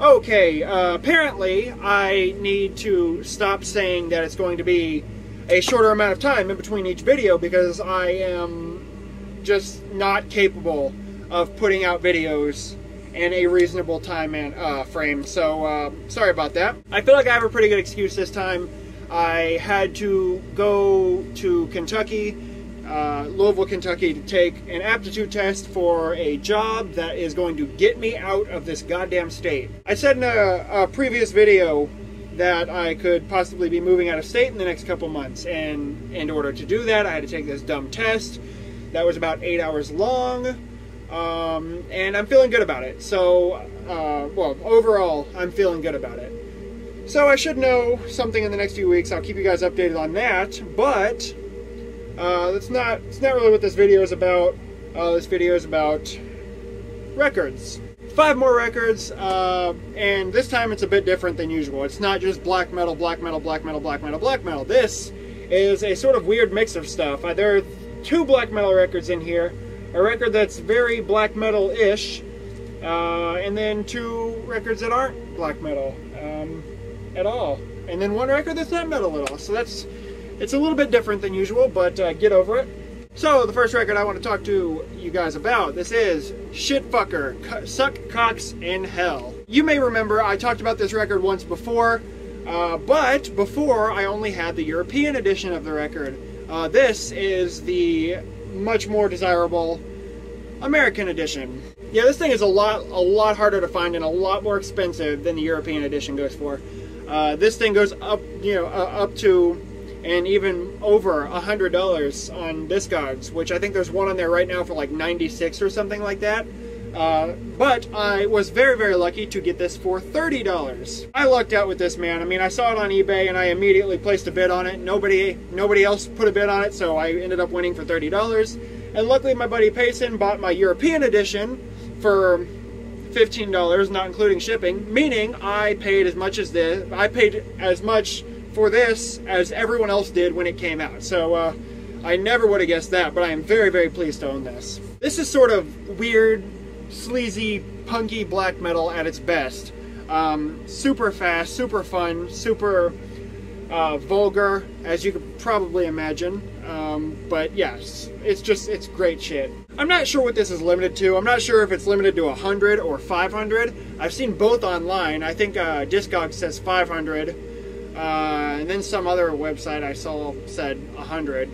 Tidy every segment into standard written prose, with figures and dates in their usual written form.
Okay, apparently I need to stop saying that it's going to be a shorter amount of time in between each video because I am just not capable of putting out videos in a reasonable time and frame. So sorry about that. I feel like I have a pretty good excuse this time. I had to go to Kentucky, Louisville, Kentucky, to take an aptitude test for a job that is going to get me out of this goddamn state. I said in a previous video that I could possibly be moving out of state in the next couple months, and in order to do that I had to take this dumb test that was about 8 hours long, and I'm feeling good about it. So, well, overall I'm feeling good about it. So I should know something in the next few weeks. I'll keep you guys updated on that, but it's not really what this video is about. This video is about records. 5 more records, and this time it's a bit different than usual. It's not just black metal, black metal, black metal, black metal, black metal. This is a sort of weird mix of stuff. There are 2 black metal records in here, a record that's very black metal-ish, and then 2 records that aren't black metal at all, and then 1 record that's not metal at all. So it's a little bit different than usual, but get over it. So the first record I want to talk to you guys about, this is Shitfucker, Suck Cocks in Hell. You may remember I talked about this record once before, but before I only had the European edition of the record. This is the much more desirable American edition. Yeah, this thing is a lot harder to find and a lot more expensive than the European edition goes for. This thing goes up, up to and even over $100 on Discogs, which I think there's one on there right now for like 96 or something like that. But I was very, very lucky to get this for $30. I lucked out with this, man. I mean, I saw it on eBay and I immediately placed a bid on it. Nobody else put a bid on it, so I ended up winning for $30. And luckily my buddy Payson bought my European edition for $15, not including shipping, meaning I paid as much as this. I paid as much for this as everyone else did when it came out. So I never would have guessed that, but I am very, very pleased to own this. This is sort of weird, sleazy, punky black metal at its best. Super fast, super fun, super vulgar, as you could probably imagine. But yes, it's great shit. I'm not sure what this is limited to. I'm not sure if it's limited to 100 or 500. I've seen both online. I think Discogs says 500. And then some other website I saw said 100.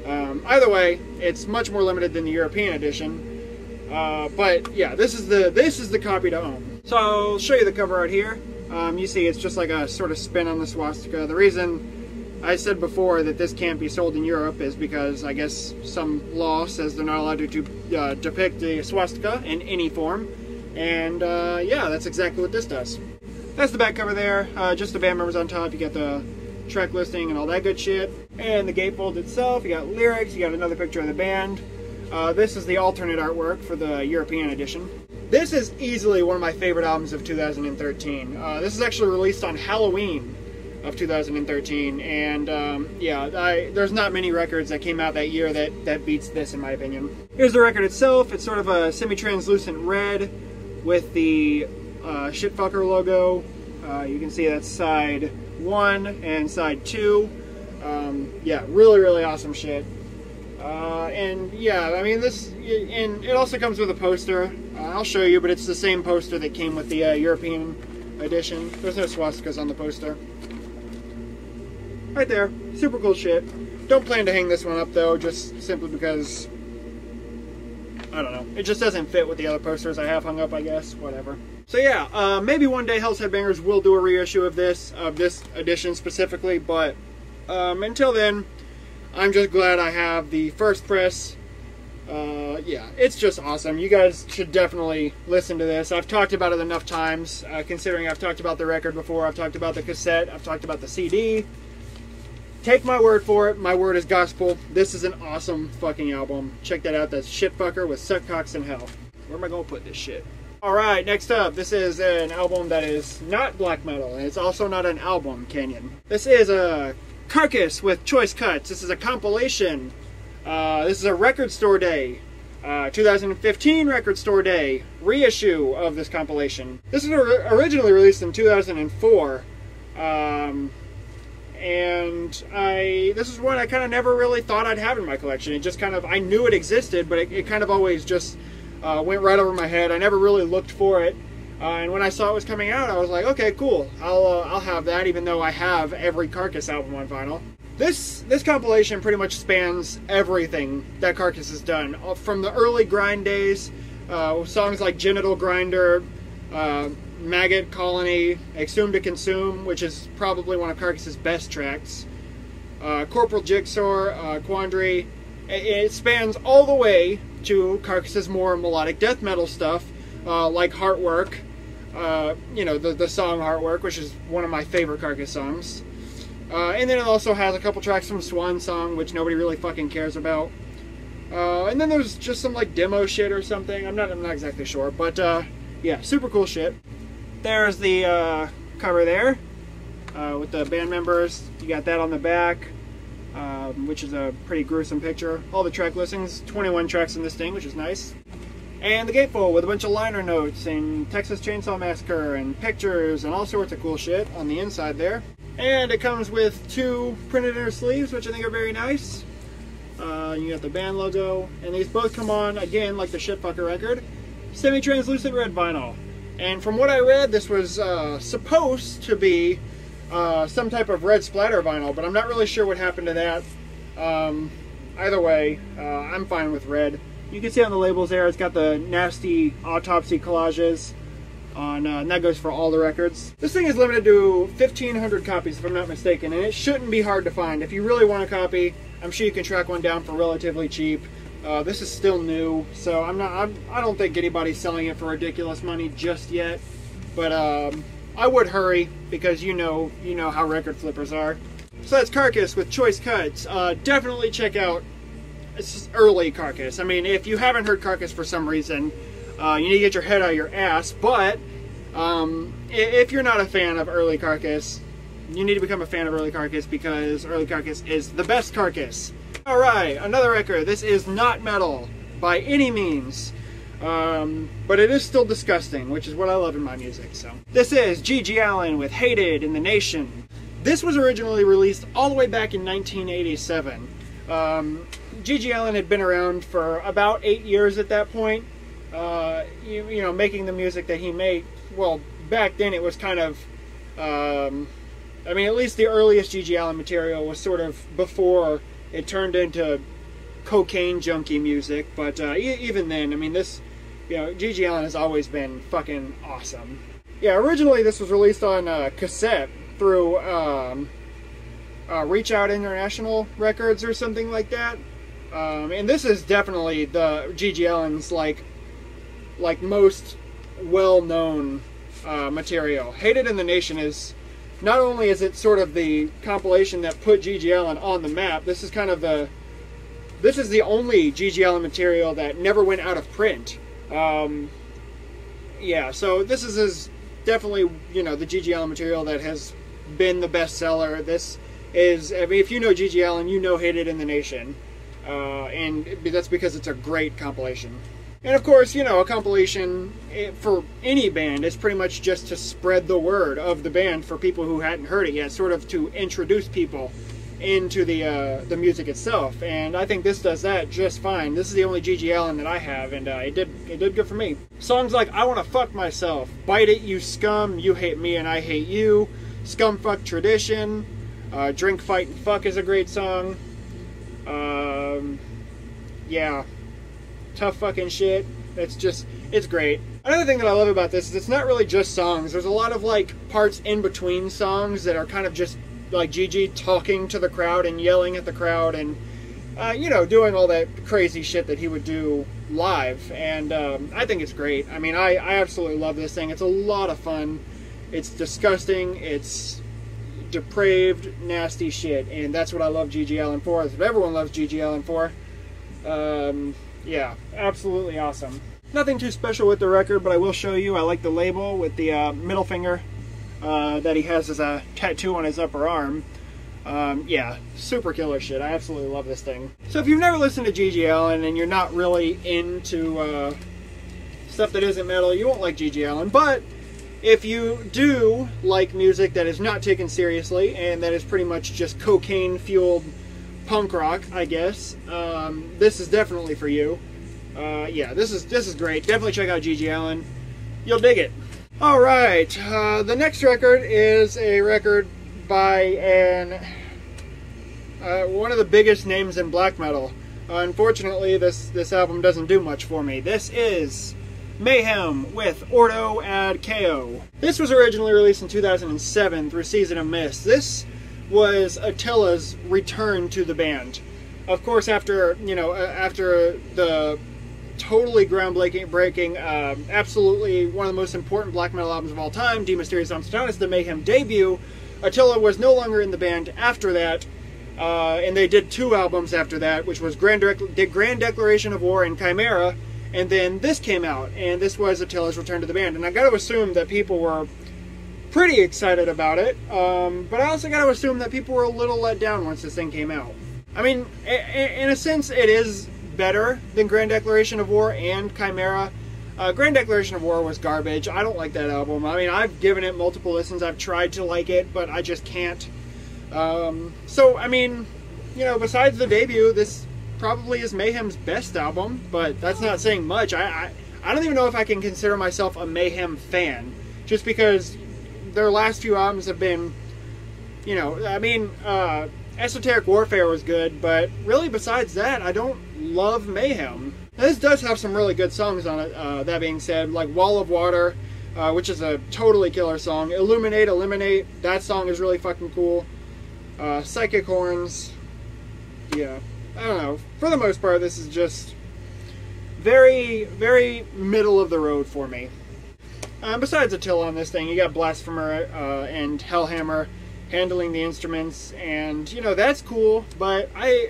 Either way, it's much more limited than the European edition. But yeah, this is the copy to own. So I'll show you the cover art here. You see, it's just like a sort of spin on the swastika. The reason I said before that this can't be sold in Europe is because I guess some law says they're not allowed to depict the swastika in any form. And yeah, that's exactly what this does. That's the back cover there, just the band members on top. You got the track listing and all that good shit. And the gatefold itself, you got lyrics, you got another picture of the band. This is the alternate artwork for the European edition. This is easily one of my favorite albums of 2013. This is actually released on Halloween of 2013, and yeah, there's not many records that came out that year that beats this, in my opinion. Here's the record itself. It's sort of a semi-translucent red with the Shitfucker logo. You can see that's side 1 and side 2. Yeah, really, really awesome shit. And yeah, I mean, and it also comes with a poster. I'll show you, but it's the same poster that came with the European edition. There's no swastikas on the poster. Right there, super cool shit. Don't plan to hang this one up though, just simply because, I don't know, it just doesn't fit with the other posters I have hung up, I guess, whatever. So yeah, maybe one day Hell's Headbangers will do a reissue of this edition specifically, but until then, I'm just glad I have the first press. Yeah, it's just awesome. You guys should definitely listen to this. I've talked about it enough times, considering I've talked about the record before, I've talked about the cassette, I've talked about the CD. Take my word for it. My word is gospel. This is an awesome fucking album. Check that out. That's Shitfucker with Suck Cocks in Hell. Where am I going to put this shit? Alright, next up. This is an album that is not black metal, and it's also not an album, Canyon. This is a Carcass with Choice Cuts. This is a compilation. This is a record store day 2015 Record Store Day reissue of this compilation. This was originally released in 2004, and this is one I kind of never really thought I'd have in my collection. It just kind of, I knew it existed, but it kind of always just went right over my head. I never really looked for it, and when I saw it was coming out, I was like, okay, cool, I'll have that, even though I have every Carcass album on vinyl. This compilation pretty much spans everything that Carcass has done, from the early grind days, songs like Genital Grinder, Maggot Colony, Exhume to Consume, which is probably one of Carcass's best tracks, Corporal Jigsaw, Quandary. It spans all the way to Carcass's more melodic death metal stuff, like Heartwork, you know, the song Heartwork, which is one of my favorite Carcass songs. And then it also has a couple tracks from Swan Song, which nobody really fucking cares about. And then there's just some like demo shit or something. I'm not exactly sure, but yeah, super cool shit. There's the cover there with the band members. You got that on the back, which is a pretty gruesome picture. All the track listings, 21 tracks in this thing, which is nice. And the gatefold with a bunch of liner notes and Texas Chainsaw Massacre and pictures and all sorts of cool shit on the inside there. And it comes with 2 printed inner sleeves, which I think are very nice. You got the band logo, and these both come on, again, like the Shitfucker record, semi-translucent red vinyl. And from what I read, this was supposed to be some type of red splatter vinyl, but I'm not really sure what happened to that. Either way, I'm fine with red. You can see on the labels there, it's got the nasty autopsy collages on, and that goes for all the records. This thing is limited to 1,500 copies, if I'm not mistaken, and it shouldn't be hard to find. If you really want a copy, I'm sure you can track one down for relatively cheap. This is still new, so I don't think anybody's selling it for ridiculous money just yet. But I would hurry, because you know how record flippers are. So that's Carcass with choice cuts. Definitely check out early Carcass. I mean, if you haven't heard Carcass for some reason, you need to get your head out of your ass. But if you're not a fan of early Carcass, you need to become a fan of early Carcass, because early Carcass is the best Carcass. Alright, another record. This is not metal by any means, but it is still disgusting, which is what I love in my music. So this is G.G. Allin with Hated in the Nation. This was originally released all the way back in 1987. G.G. Allin had been around for about 8 years at that point, you know, making the music that he made. Well, back then it was kind of, I mean, at least the earliest G.G. Allin material was sort of before it turned into cocaine junkie music, but even then, I mean, this, you know, G.G. Allin has always been fucking awesome. Yeah, originally this was released on cassette through Reach Out International Records or something like that, and this is definitely the G.G. Allin's like most well-known material. Hated in the Nation is, not only is it sort of the compilation that put G.G. Allin on the map, this is kind of this is the only G.G. Allin material that never went out of print. Yeah, so this is definitely, you know, the G.G. Allin material that has been the bestseller. This is, I mean, if you know G.G. Allin, you know Hated in the Nation. And that's because it's a great compilation. And of course, you know, a compilation for any band is pretty much just to spread the word of the band for people who hadn't heard it yet, sort of to introduce people into the music itself. And I think this does that just fine. This is the only G.G. Allin that I have, and it did good for me. Songs like I Wanna Fuck Myself, Bite It You Scum, You Hate Me and I Hate You, Scumfuck Tradition, Drink, Fight, and Fuck is a great song. Yeah. Tough fucking shit. It's great. Another thing that I love about this is it's not really just songs. There's a lot of like parts in between songs that are kind of just like GG talking to the crowd and yelling at the crowd and you know, doing all that crazy shit that he would do live. And I think it's great. I mean, I absolutely love this thing. It's a lot of fun. It's disgusting. It's depraved, nasty shit, and that's what I love G.G. Allin for. That's what everyone loves G.G. Allin for. Yeah, absolutely awesome. Nothing too special with the record, but I will show you. I like the label with the middle finger that he has as a tattoo on his upper arm. Yeah, super killer shit. I absolutely love this thing. So if you've never listened to G.G. Allin and you're not really into stuff that isn't metal, you won't like G.G. Allin. But if you do like music that is not taken seriously and that is pretty much just cocaine-fueled punk rock, I guess, this is definitely for you. Yeah, this is great. Definitely check out G.G. Allin. You'll dig it. Alright, the next record is a record by one of the biggest names in black metal. Unfortunately, this album doesn't do much for me. This is Mayhem with Ordo Ad Chaos. This was originally released in 2007 through Season of Mist. This was Attila's return to the band. Of course, after the totally groundbreaking, absolutely one of the most important black metal albums of all time, De Mysteriis Obstinatatis, the Mayhem debut, Attila was no longer in the band after that, and they did 2 albums after that, which was Grand Declaration of War and Chimera, and then this came out, and this was Attila's return to the band. And I got to assume that people were pretty excited about it, but I also got to assume that people were a little let down once this thing came out. I mean, in a sense, it is better than Grand Declaration of War and Chimera. Grand Declaration of War was garbage. I don't like that album. I mean, I've given it multiple listens. I've tried to like it, but I just can't. So, I mean, you know, besides the debut, this probably is Mayhem's best album, but that's not saying much. I don't even know if I can consider myself a Mayhem fan, just because their last few albums have been, you know, I mean, Esoteric Warfare was good, but really besides that, I don't love Mayhem. Now, this does have some really good songs on it, that being said, like Wall of Water, which is a totally killer song. Illuminate, Eliminate, that song is really fucking cool. Psychic Horns, yeah, I don't know. For the most part, this is just very, very middle of the road for me. Besides Attila on this thing, you got Blasphemer and Hellhammer handling the instruments, and, you know, that's cool, but I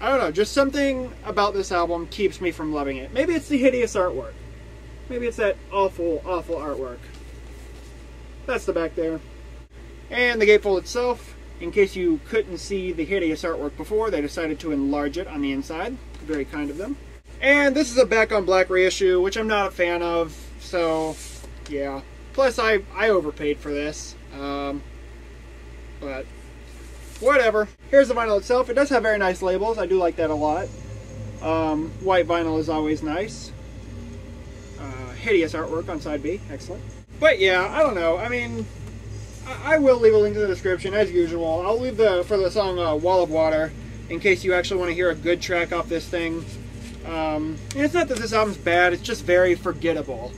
don't know, just something about this album keeps me from loving it. Maybe it's the hideous artwork. Maybe it's that awful, awful artwork. That's the back there. And the gatefold itself, in case you couldn't see the hideous artwork before, they decided to enlarge it on the inside. Very kind of them. And this is a Back on Black reissue, which I'm not a fan of, so yeah. Plus, I overpaid for this. But whatever. Here's the vinyl itself. It does have very nice labels. I do like that a lot. White vinyl is always nice. Hideous artwork on side B. Excellent. But yeah, I don't know. I mean, I will leave a link in the description as usual. I'll leave for the song Wall of Water in case you actually want to hear a good track off this thing. And it's not that this album's bad. It's just very forgettable.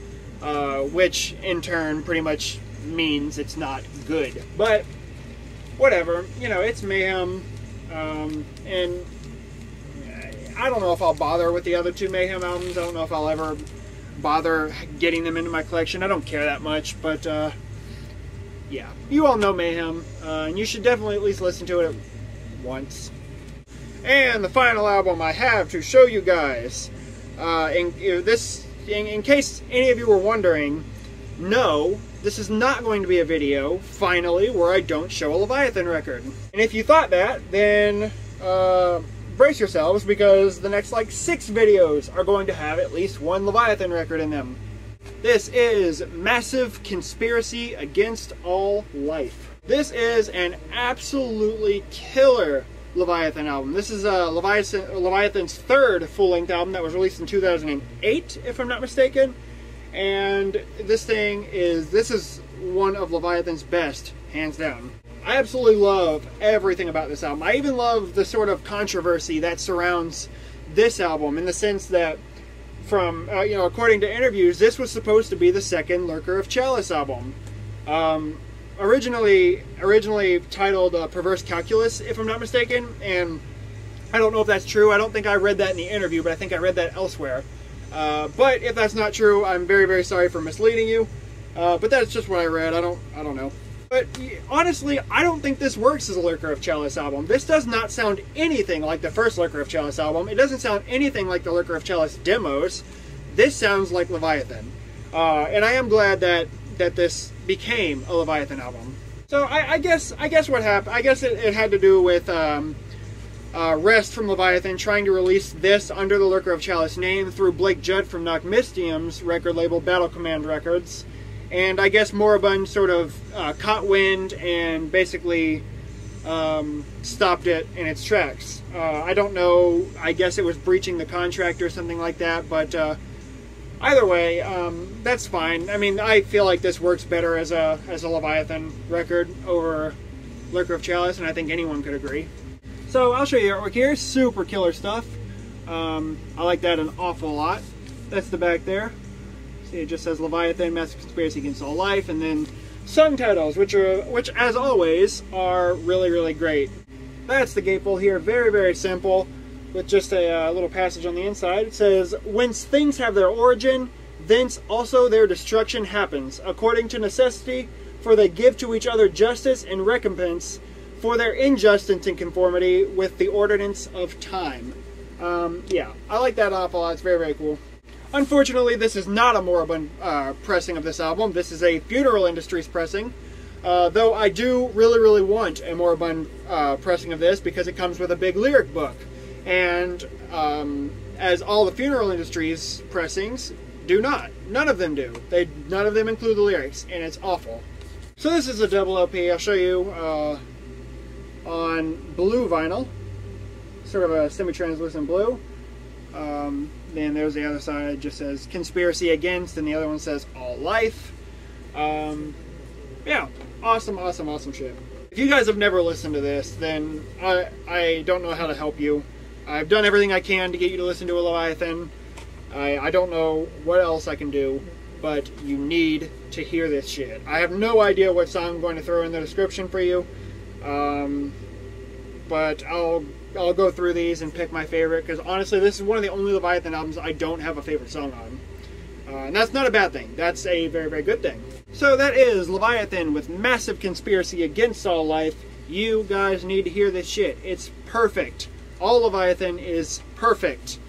Which in turn pretty much means it's not good. But whatever, you know, it's Mayhem, and I don't know if I'll bother with the other 2 Mayhem albums. I don't know if I'll ever bother getting them into my collection. I don't care that much, but yeah, you all know Mayhem, and you should definitely at least listen to it once. And the final album I have to show you guys, in case any of you were wondering, no, this is not going to be a video, finally, where I don't show a Leviathan record. And if you thought that, then brace yourselves, because the next, like, 6 videos are going to have at least 1 Leviathan record in them. This is Massive Conspiracy Against All Life. This is an absolutely killer Leviathan album. This is Leviathan's 3rd full-length album that was released in 2008, if I'm not mistaken. And this is one of Leviathan's best, hands down. I absolutely love everything about this album. I even love the sort of controversy that surrounds this album, in the sense that, from you know, according to interviews, this was supposed to be the 2nd Lurker of Chalice album. Originally titled Perverse Calculus, if I'm not mistaken, and I don't know if that's true. I don't think I read that in the interview, but I think I read that elsewhere. But if that's not true, I'm very, very sorry for misleading you. But that's just what I read. I don't know. But honestly, I don't think this works as a Lurker of Chalice album. This does not sound anything like the first Lurker of Chalice album. It doesn't sound anything like the Lurker of Chalice demos. This sounds like Leviathan. And I am glad that this became a Leviathan album. So I guess what happened, I guess it had to do with Rest from Leviathan trying to release this under the Lurker of Chalice name through Blake Judd from Knockmistium's record label Battle Command Records. And I guess Moribund sort of caught wind and basically stopped it in its tracks. I don't know, I guess it was breaching the contract or something like that, but either way, that's fine. I mean, I feel like this works better as a Leviathan record over Lurker of Chalice, and I think anyone could agree. So I'll show you artwork here. Super killer stuff. I like that an awful lot. That's the back there. See, it just says Leviathan, Massive Conspiracy Against All Life, and then song titles, which as always are really, really great. That's the gatefold here. Very, very simple, with just a little passage on the inside. It says, "Whence things have their origin, thence also their destruction happens, according to necessity, for they give to each other justice and recompense for their injustice and conformity with the ordinance of time." Yeah, I like that an awful lot. It's very, very cool. Unfortunately, this is not a Moribund pressing of this album. This is a Funeral Industries pressing. Though I do really, really want a Moribund pressing of this because it comes with a big lyric book. And as all the Funeral Industries pressings do not. None of them do. None of them include the lyrics, and it's awful. So this is a double LP. I'll show you on blue vinyl. Sort of a semi-translucent blue. Then there's the other side. It just says Conspiracy Against, and the other one says All Life. Yeah, awesome, awesome, awesome shit. If you guys have never listened to this, then I don't know how to help you. I've done everything I can to get you to listen to a Leviathan. I don't know what else I can do, but you need to hear this shit. I have no idea what song I'm going to throw in the description for you, but I'll go through these and pick my favorite, because honestly, this is one of the only Leviathan albums I don't have a favorite song on. And that's not a bad thing. That's a very, very good thing. So that is Leviathan with Massive Conspiracy Against All Life. You guys need to hear this shit. It's perfect. All Leviathan is perfect.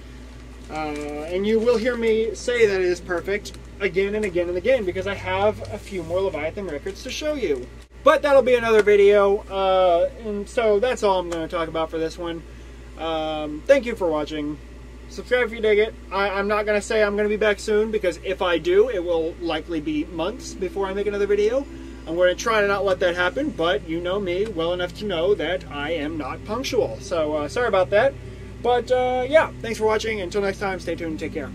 And you will hear me say that it is perfect again and again and again, because I have a few more Leviathan records to show you. But that'll be another video, and so that's all I'm going to talk about for this one. Thank you for watching. Subscribe if you dig it. I'm not going to say I'm going to be back soon, because if I do, it will likely be months before I make another video. I'm going to try to not let that happen, but you know me well enough to know that I am not punctual. So sorry about that. But yeah, thanks for watching. Until next time, stay tuned and take care.